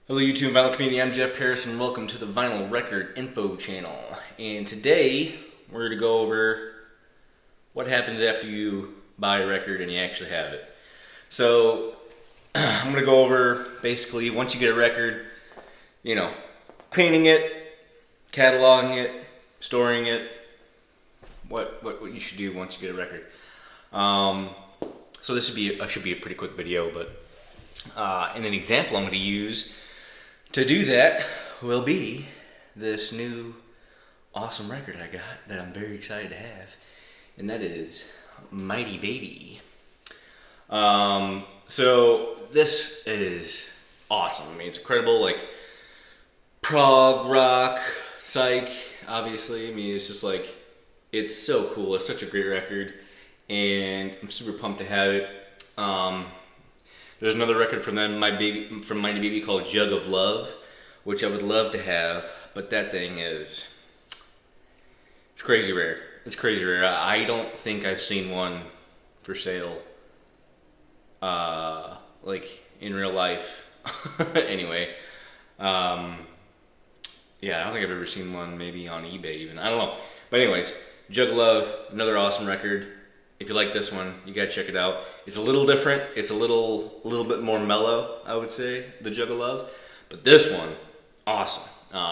Hello YouTube Vinyl Community, I'm Jeff Paris and welcome to the Vinyl Record Info channel. And today we're going to go over what happens after you buy a record and you actually have it. So I'm going to go over basically once you get a record, cleaning it, cataloging it, storing it, what you should do once you get a record. So this should be a pretty quick video, but and an example I'm going to use to do that will be this new awesome record I got that I'm very excited to have, and that is Mighty Baby. So this is awesome. I mean, it's incredible, like prog rock, psych, obviously. I mean, it's just like, it's so cool. It's such a great record, and I'm super pumped to have it. There's another record from them, from Mighty Baby, called Jug of Love, which I would love to have, but that thing it's crazy rare. It's crazy rare. I don't think I've seen one for sale, like in real life. Anyway, yeah, I don't think I've ever seen one maybe on eBay even. I don't know. But anyways, Jug of Love, another awesome record. If you like this one, you gotta check it out. It's a little different. It's a little bit more mellow, I would say, the Jug of Love. But this one, awesome.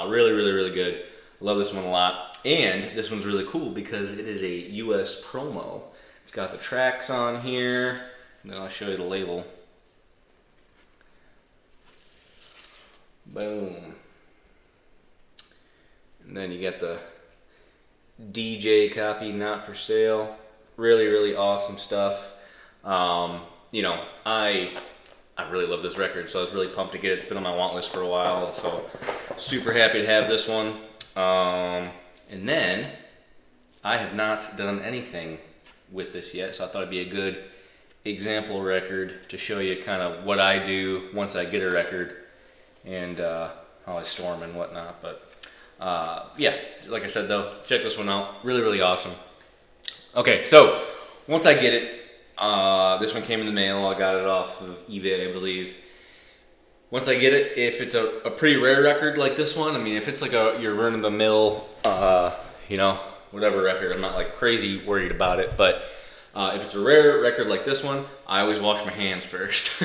Really, really, really good. Love this one a lot. And this one's really cool because it is a US promo. It's got the tracks on here. And then I'll show you the label. Boom. And then you get the DJ copy, not for sale. Really, really awesome stuff. I really love this record, so I was really pumped to get it. It's been on my want list for a while, so super happy to have this one. And then, I have not done anything with this yet, so I thought it'd be a good example record to show you kind of what I do once I get a record and how I store them and whatnot. But yeah, like I said though, check this one out. Really, really awesome. Okay, so once I get it, this one came in the mail. I got it off of eBay, I believe. Once I get it, if it's a pretty rare record like this one, I mean, if it's like your run-of-the-mill, whatever record, I'm not like crazy worried about it. But if it's a rare record like this one, I always wash my hands first.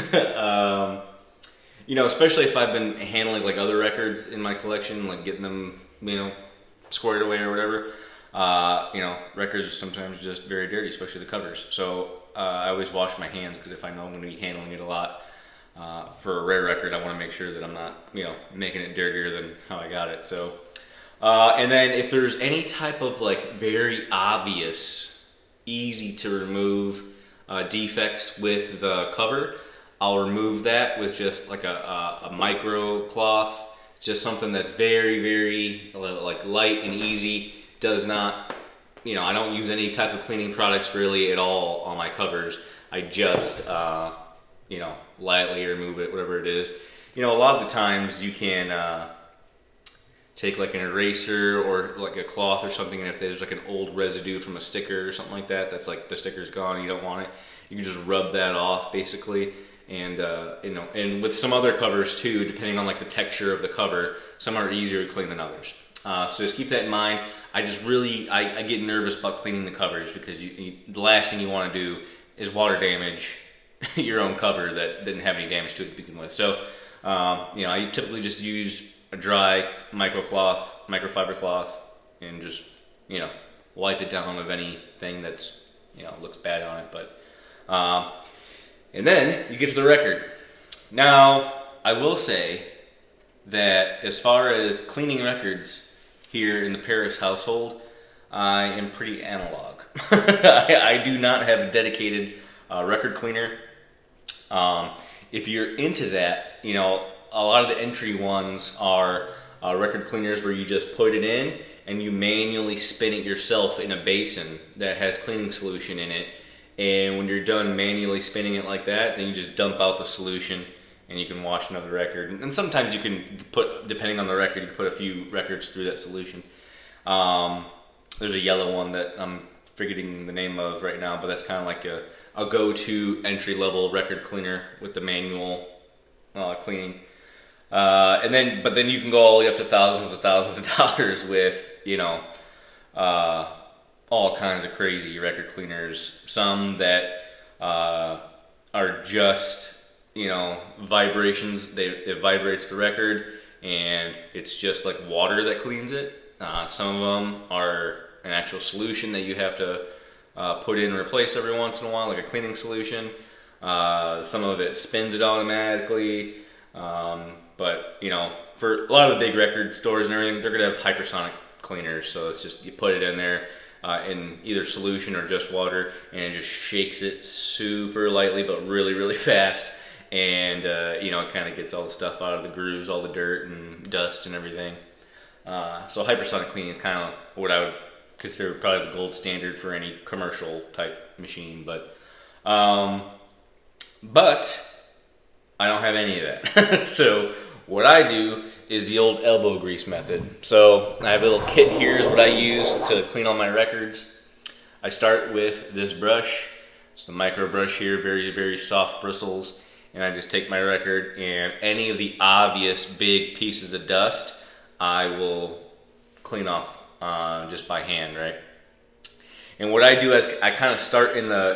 Especially if I've been handling like other records in my collection, like getting them, squared away or whatever. Records are sometimes just very dirty, especially the covers. So I always wash my hands because if I know I'm going to be handling it a lot for a rare record, I want to make sure that I'm not, making it dirtier than how I got it. So, and then if there's any type of like very obvious, easy to remove defects with the cover, I'll remove that with just like a micro cloth, just something that's very, very like light and easy. Does not, I don't use any type of cleaning products really at all on my covers. I just, lightly remove it, whatever it is. A lot of the times you can take like an eraser or like a cloth or something, and if there's like an old residue from a sticker or something like that, that's like the sticker's gone, you don't want it, you can just rub that off basically. And, and with some other covers too, depending on like the texture of the cover, some are easier to clean than others. So just keep that in mind. I get nervous about cleaning the covers because the last thing you want to do is water damage your own cover that didn't have any damage to it to begin with. So, I typically just use a dry microfiber cloth, and just, wipe it down of anything that's, looks bad on it. But, and then you get to the record. Now, I will say that as far as cleaning records here in the Paris household, I am pretty analog. I do not have a dedicated record cleaner. If you're into that, a lot of the entry ones are record cleaners where you just put it in and you manually spin it yourself in a basin that has cleaning solution in it. And when you're done manually spinning it like that, then you just dump out the solution and you can wash another record. And sometimes you can put, depending on the record, you can put a few records through that solution. There's a yellow one that I'm forgetting the name of right now, but that's kind of like a go-to entry-level record cleaner with the manual cleaning. But then you can go all the way up to thousands of dollars with, all kinds of crazy record cleaners. Some that are just, vibrations. It vibrates the record, and it's just like water that cleans it. Some of them are an actual solution that you have to put in and replace every once in a while, like a cleaning solution. Some of it spins it automatically. But for a lot of the big record stores and everything, they're gonna have hypersonic cleaners. So it's just you put it in there in either solution or just water, and it just shakes it super lightly but really, really fast. And it kind of gets all the stuff out of the grooves, all the dirt and dust and everything. So hypersonic cleaning is kind of what I would consider probably the gold standard for any commercial type machine. But I don't have any of that. So what I do is the old elbow grease method. So I have a little kit here is what I use to clean all my records. I start with this brush. It's the micro brush here, very, very soft bristles. And I just take my record, and any of the obvious big pieces of dust I will clean off just by hand, right? And what I do is I kind of start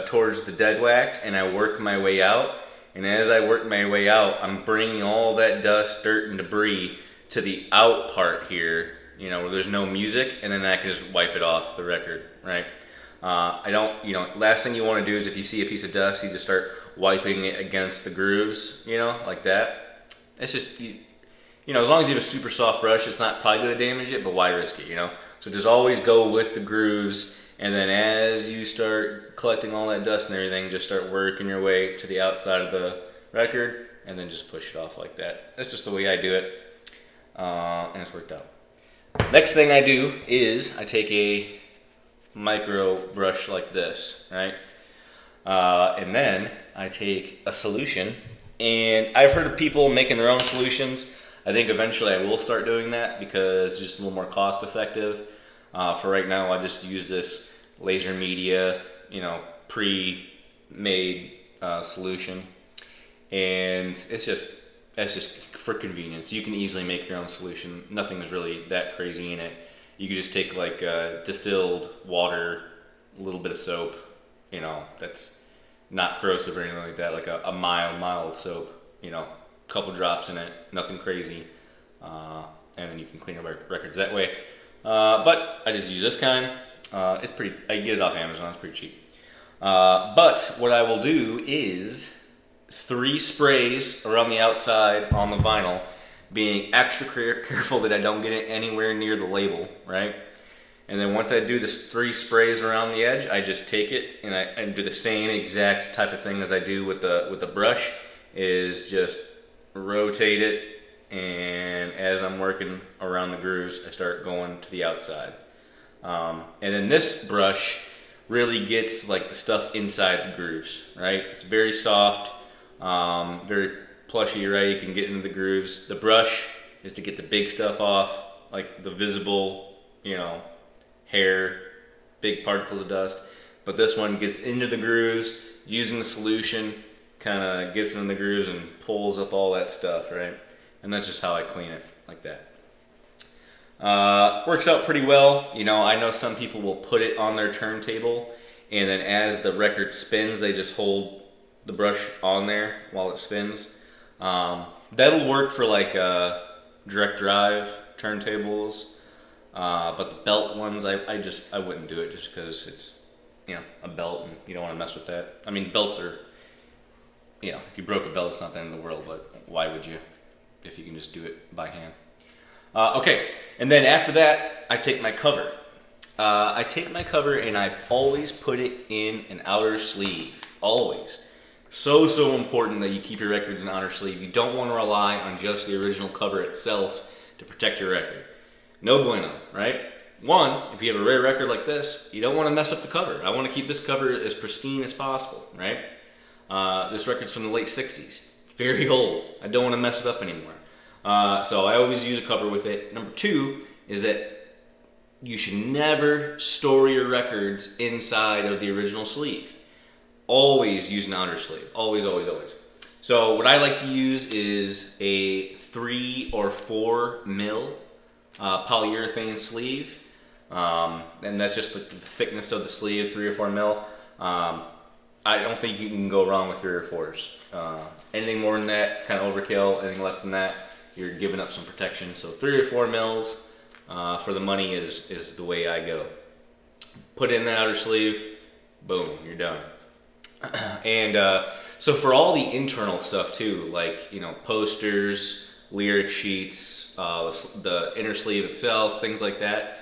towards the dead wax, and I work my way out. And as I work my way out, I'm bringing all that dust, dirt, and debris to the out part here, where there's no music, and then I can just wipe it off the record, right? Last thing you want to do is if you see a piece of dust, you just start wiping it against the grooves, like that. It's just, as long as you have a super soft brush, it's not probably going to damage it, but why risk it, So just always go with the grooves, and then as you start collecting all that dust and everything, just start working your way to the outside of the record, and then just push it off like that. That's just the way I do it, and it's worked out. Next thing I do is I take a micro brush like this, right? And then I take a solution, and I've heard of people making their own solutions. I think eventually I will start doing that because it's just a little more cost effective. For right now, I just use this Laser Media, pre-made solution, and it's just for convenience. You can easily make your own solution. Nothing is really that crazy in it. You can just take like distilled water, a little bit of soap, that's not corrosive or anything like that, like a mild soap, a couple drops in it, nothing crazy, and then you can clean your records that way. But I just use this kind. It's pretty, I can get it off Amazon, it's pretty cheap. But what I will do is 3 sprays around the outside on the vinyl, being extra careful that I don't get it anywhere near the label, right? And then once I do this 3 sprays around the edge, I just take it and I do the same exact type of thing as I do with the brush, is just rotate it, and as I'm working around the grooves, I start going to the outside. And then this brush really gets like the stuff inside the grooves, right? It's very soft, very plushy, right? You can get into the grooves. The brush is to get the big stuff off, like the visible, hair, big particles of dust. But this one gets into the grooves, using the solution, kind of gets in the grooves and pulls up all that stuff, right? And that's just how I clean it, like that. Works out pretty well. I know some people will put it on their turntable, and then as the record spins, they just hold the brush on there while it spins. That'll work for like direct drive turntables, but the belt ones, I wouldn't do it just because it's a belt and you don't want to mess with that. I mean, belts are, if you broke a belt, it's not the end of the world, but why would you if you can just do it by hand? Okay, and then after that, I take my cover. And I always put it in an outer sleeve. Always. So important that you keep your records in outer sleeve. You don't want to rely on just the original cover itself to protect your record. No bueno, right? One, if you have a rare record like this, you don't want to mess up the cover. I want to keep this cover as pristine as possible, right? This record's from the late 60s. It's very old. I don't want to mess it up anymore. So I always use a cover with it. Number 2 is that you should never store your records inside of the original sleeve. Always use an outer sleeve. Always, always, always. So what I like to use is a 3 or 4 mil polyurethane sleeve, and that's just the thickness of the sleeve, 3 or 4 mil. I don't think you can go wrong with 3 or 4s. Anything more than that, kind of overkill. Anything less than that, you're giving up some protection. So 3 or 4 mils for the money is the way I go. Put it in the outer sleeve, boom, you're done. And so for all the internal stuff too, like, you know, posters, lyric sheets, the inner sleeve itself, things like that.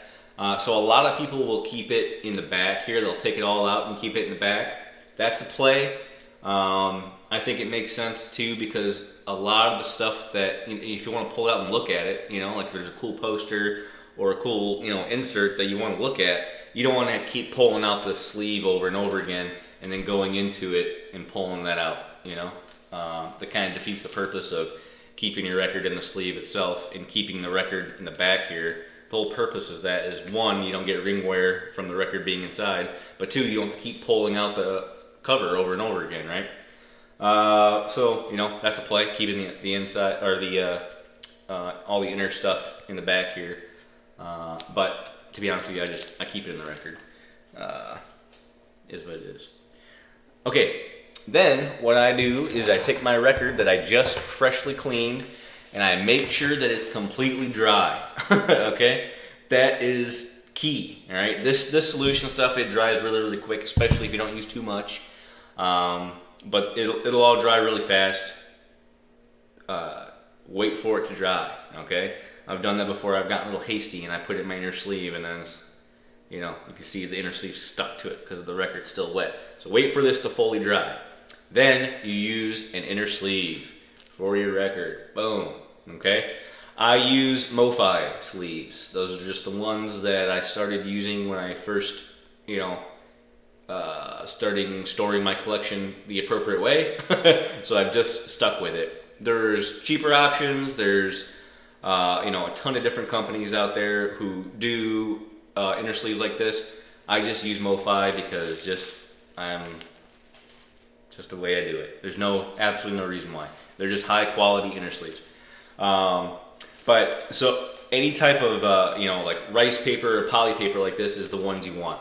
So a lot of people will keep it in the back here. They'll take it all out and keep it in the back. That's the play. I think it makes sense too, because a lot of the stuff that, if you want to pull it out and look at it, you know, like there's a cool poster or a cool, you know, insert that you want to look at, you don't want to keep pulling out the sleeve over and over again and then going into it and pulling that out, you know. That kind of defeats the purpose of keeping your record in the sleeve itself and keeping the record in the back here. The whole purpose of that is, one, you don't get ring wear from the record being inside, but two, you don't have to keep pulling out the cover over and over again, right? So, you know, that's a play, keeping the inside, or the all the inner stuff in the back here. But to be honest with you, I keep it in the record. Is what it is. Okay, then what I do is I take my record that I just freshly cleaned and I make sure that it's completely dry. Okay, that is key. All right, this solution stuff, it dries really quick, especially if you don't use too much. But it'll all dry really fast. Wait for it to dry. Okay, I've done that before. I've gotten a little hasty and I put it in my inner sleeve, and then you know, you can see the inner sleeve stuck to it because the record's still wet. So wait for this to fully dry. Then you use an inner sleeve for your record. Boom. Okay. I use MoFi sleeves. Those are just the ones that I started using when I first, you know, starting storing my collection the appropriate way. So I've just stuck with it. There's cheaper options. There's you know, a ton of different companies out there who do inner sleeve like this. I just use MoFi because I'm just the way I do it. There's absolutely no reason why. They're just high quality inner sleeves. But so any type of you know, like rice paper or poly paper like this is the ones you want.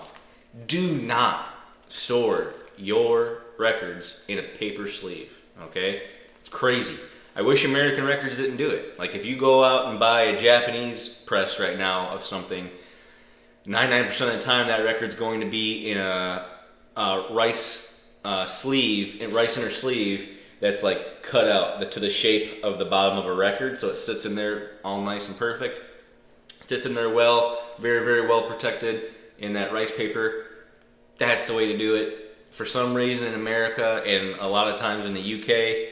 Do not store your records in a paper sleeve. Okay, it's crazy. I wish American Records didn't do it. Like, if you go out and buy a Japanese press right now of something, 99% of the time that record's going to be in a rice sleeve, rice inner sleeve that's like cut out to the shape of the bottom of a record, so it sits in there all nice and perfect. Sits in there well, very well protected in that rice paper. That's the way to do it. For some reason in America and a lot of times in the UK,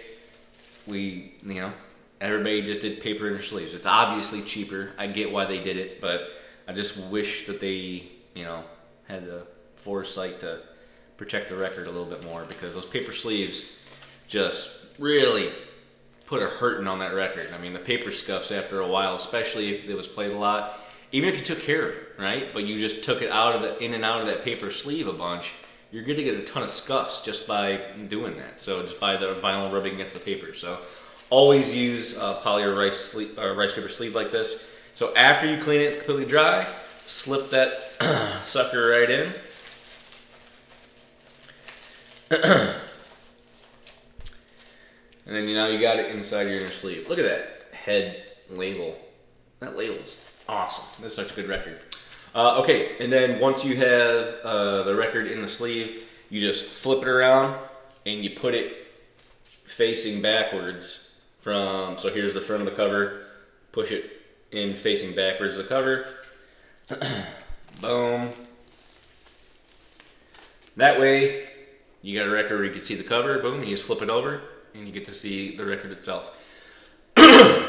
you know, everybody just did paper inner sleeves. It's obviously cheaper. I get why they did it, but I just wish that they, you know, had the foresight to protect the record a little bit more, because those paper sleeves just really put a hurting on that record. I mean, the paper scuffs after a while, especially if it was played a lot. Even if you took care of it, right? But you just took it in and out of that paper sleeve a bunch, you're going to get a ton of scuffs just by doing that. So just by the vinyl rubbing against the paper. So always use poly or rice paper sleeve like this. So after you clean it, it's completely dry. Slip that sucker right in. And then, you know, you got it inside your inner sleeve. Look at that head label. That label's awesome. That's such a good record. Okay, and then once you have the record in the sleeve, you just flip it around and you put it facing backwards from, so here's the front of the cover, push it in facing backwards the cover. Boom. That way, you got a record where you can see the cover, boom, you just flip it over and you get to see the record itself.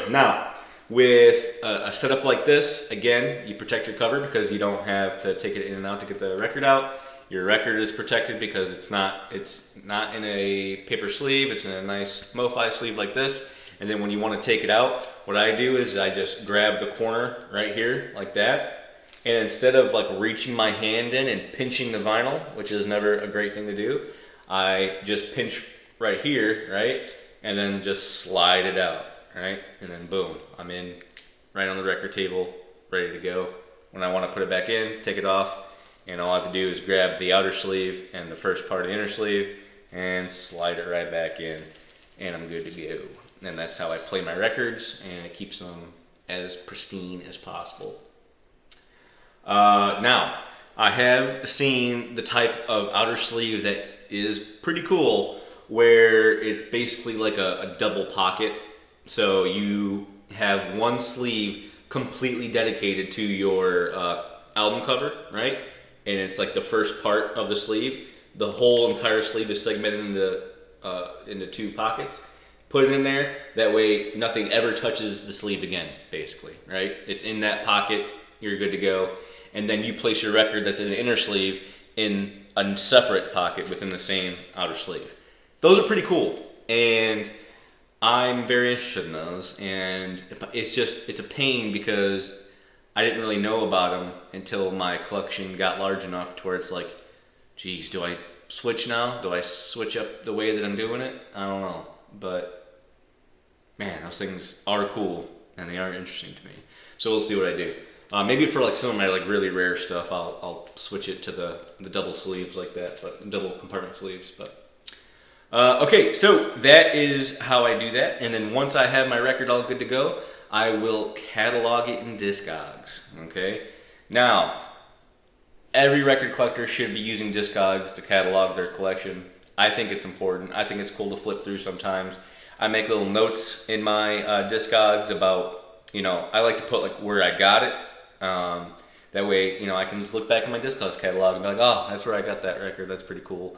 Now, with a setup like this, again, you protect your cover because you don't have to take it in and out to get the record out. Your record is protected because it's not in a paper sleeve, it's in a nice MoFi sleeve like this. And then when you want to take it out, what I do is I just grab the corner right here like that. And instead of like reaching my hand in and pinching the vinyl, which is never a great thing to do, I just pinch right here, right? And then just slide it out. right? And then boom, I'm in right on the record table, ready to go. When I want to put it back in, take it off, and all I have to do is grab the outer sleeve and the first part of the inner sleeve and slide it right back in, and I'm good to go. And that's how I play my records, and it keeps them as pristine as possible. Now, I have seen the type of outer sleeve that is pretty cool, where it's basically like a double pocket. So you have one sleeve completely dedicated to your album cover, right? And it's like the first part of the sleeve. The whole entire sleeve is segmented into two pockets. Put it in there. That way, nothing ever touches the sleeve again, basically, right? It's in that pocket. You're good to go. And then you place your record that's in the inner sleeve in a separate pocket within the same outer sleeve. Those are pretty cool, and I'm very interested in those. And it's a pain because I didn't really know about them until my collection got large enough to where it's like, geez, do I switch now? Do I switch up the way that I'm doing it? I don't know, but man, those things are cool and they are interesting to me. So we'll see what I do. Maybe for like some of my like really rare stuff, I'll switch it to the double sleeves like that, but double compartment sleeves. But okay, so that is how I do that. And then once I have my record all good to go, I will catalog it in Discogs. Okay, now every record collector should be using Discogs to catalog their collection. I think it's important. I think it's cool to flip through sometimes. I make little notes in my Discogs about, I like to put like where I got it. That way, I can just look back at my Discogs catalog and be like, oh, that's where I got that record. That's pretty cool.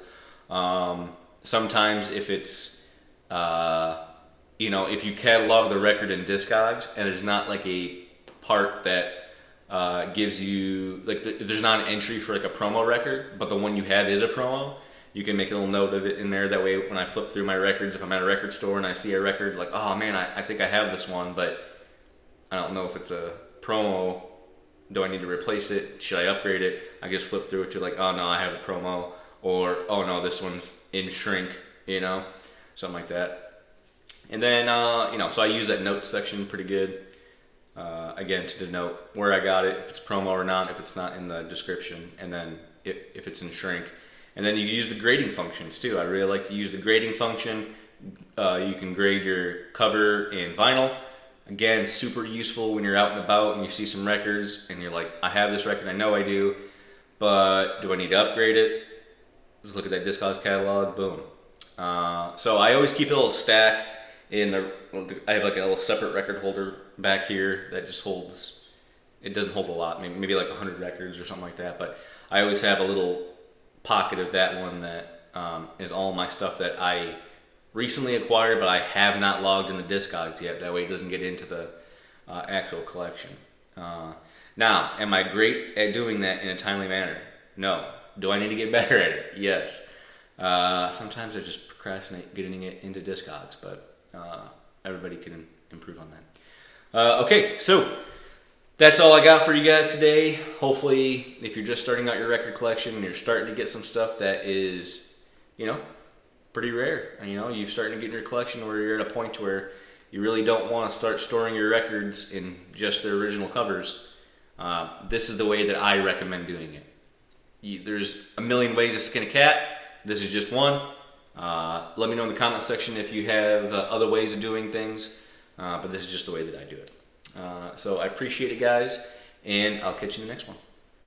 Sometimes if it's, if you catalog the record in Discogs and there's not like a part that gives you, like there's not an entry for like a promo record, but the one you have is a promo, you can make a little note of it in there. That way when I flip through my records, if I'm at a record store and I see a record, like, oh man, I think I have this one, but I don't know if it's a promo. Do I need to replace it? Should I upgrade it? I just flip through it to like, oh no, I have a promo, or oh no, this one's in shrink, something like that. And then, so I use that notes section pretty good. Again, to denote where I got it, if it's promo or not, if it's not in the description, and then if it's in shrink. And then you use the grading functions too. I really like to use the grading function. You can grade your cover in vinyl. Again, super useful when you're out and about and you see some records and you're like, I have this record, I know I do, but do I need to upgrade it? Just look at that Discogs catalog, boom. So I always keep a little stack I have like a little separate record holder back here that just holds, it doesn't hold a lot, maybe like 100 records or something like that, but I always have a little pocket of that one that is all my stuff that I recently acquired, but I have not logged in the Discogs yet. That way it doesn't get into the actual collection. Now, am I great at doing that in a timely manner? No. Do I need to get better at it? Yes. Sometimes I just procrastinate getting it into Discogs, but everybody can improve on that. Okay, so that's all I got for you guys today. Hopefully, if you're just starting out your record collection and you're starting to get some stuff that is, pretty rare, and you're starting to get in your collection where you're at a point where you really don't want to start storing your records in just their original covers, this is the way that I recommend doing it. There's a million ways to skin a cat. This is just one. Let me know in the comment section if you have other ways of doing things, but this is just the way that I do it. So I appreciate it, guys, and I'll catch you in the next one.